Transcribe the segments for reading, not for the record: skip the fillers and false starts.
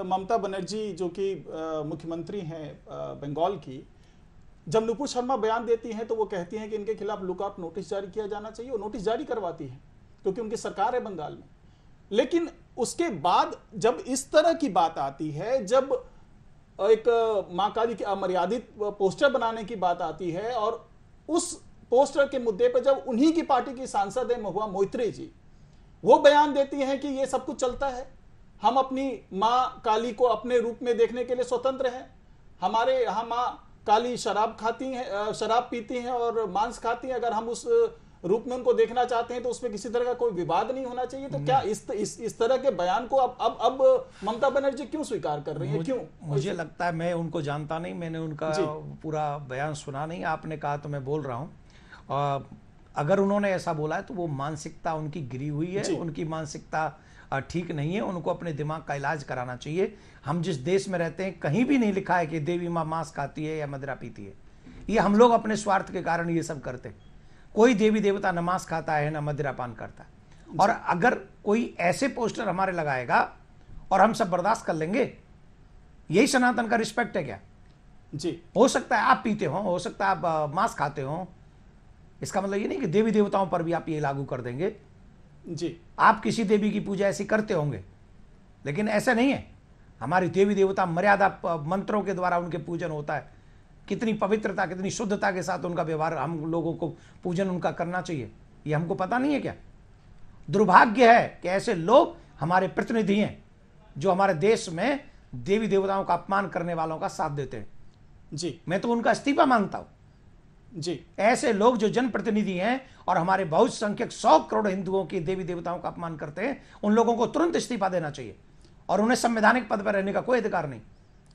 ममता बनर्जी जो कि मुख्यमंत्री हैं बंगाल की, जब नुपुर शर्मा बयान देती हैं तो वो कहती हैं कि इनके खिलाफ लुकआउट नोटिस जारी किया जाना चाहिए, और नोटिस जारी करवाती है क्योंकि उनकी सरकार है बंगाल में। लेकिन उसके बाद जब इस तरह की बात आती है, जब एक मां काली की अमर्यादित पोस्टर बनाने की बात आती है, और उस पोस्टर के मुद्दे पर जब उन्हीं की पार्टी की सांसद है महुआ मोइत्रे जी, वो बयान देती हैं कि ये सब कुछ चलता है, हम अपनी मां काली को अपने रूप में देखने के लिए स्वतंत्र हैं, हमारे यहाँ मां काली शराब खाती हैं, शराब पीती हैं और मांस खाती हैं, अगर हम उस रूप में उनको देखना चाहते हैं तो उसमें किसी तरह का कोई विवाद नहीं होना चाहिए। तो क्या इस तरह के बयान को अब ममता बनर्जी क्यों स्वीकार कर रही है? क्यों? मुझे लगता है, मैं उनको जानता नहीं, मैंने उनका पूरा बयान सुना नहीं, आपने कहा तो मैं बोल रहा हूँ। अगर उन्होंने ऐसा बोला है तो वो मानसिकता उनकी गिरी हुई है, उनकी मानसिकता ठीक नहीं है, उनको अपने दिमाग का इलाज कराना चाहिए। हम जिस देश में रहते हैं कहीं भी नहीं लिखा है कि देवी माँ मांस खाती है या मदिरा पीती है। ये हम लोग अपने स्वार्थ के कारण ये सब करते हैं। कोई देवी देवता न मांस खाता है न मदिरा पान करता है। और अगर कोई ऐसे पोस्टर हमारे लगाएगा और हम सब बर्दाश्त कर लेंगे, यही सनातन का रिस्पेक्ट है क्या? जी, हो सकता है आप पीते हो सकता है आप मांस खाते हो, इसका मतलब ये नहीं कि देवी देवताओं पर भी आप ये लागू कर देंगे। जी, आप किसी देवी की पूजा ऐसी करते होंगे, लेकिन ऐसा नहीं है। हमारी देवी देवता मर्यादा मंत्रों के द्वारा उनके पूजन होता है। कितनी पवित्रता, कितनी शुद्धता के साथ उनका व्यवहार, हम लोगों को पूजन उनका करना चाहिए, ये हमको पता नहीं है क्या? दुर्भाग्य है कि ऐसे लोग हमारे प्रतिनिधि हैं जो हमारे देश में देवी देवताओं का अपमान करने वालों का साथ देते हैं। जी, मैं तो उनका इस्तीफा मांगता हूं। जी, ऐसे लोग जो जनप्रतिनिधि हैं और हमारे बहुत संख्यक 100 करोड़ हिंदुओं की देवी देवताओं का अपमान करते हैं, उन लोगों को तुरंत इस्तीफा देना चाहिए और उन्हें संवैधानिक पद पर रहने का कोई अधिकार नहीं।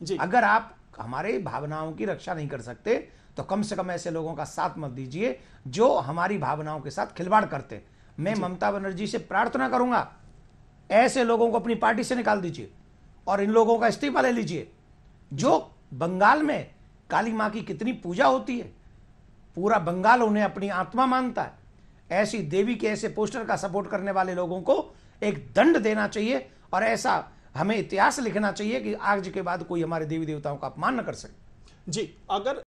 जी, अगर आप हमारे भावनाओं की रक्षा नहीं कर सकते तो कम से कम ऐसे लोगों का साथ मत दीजिए जो हमारी भावनाओं के साथ खिलवाड़ करते। मैं ममता बनर्जी से प्रार्थना करूंगा, ऐसे लोगों को अपनी पार्टी से निकाल दीजिए और इन लोगों का इस्तीफा ले लीजिए। जो बंगाल में काली मां की कितनी पूजा होती है, पूरा बंगाल उन्हें अपनी आत्मा मानता है। ऐसी देवी के ऐसे पोस्टर का सपोर्ट करने वाले लोगों को एक दंड देना चाहिए और ऐसा हमें इतिहास लिखना चाहिए कि आज के बाद कोई हमारे देवी देवताओं का अपमान न कर सके। जी, अगर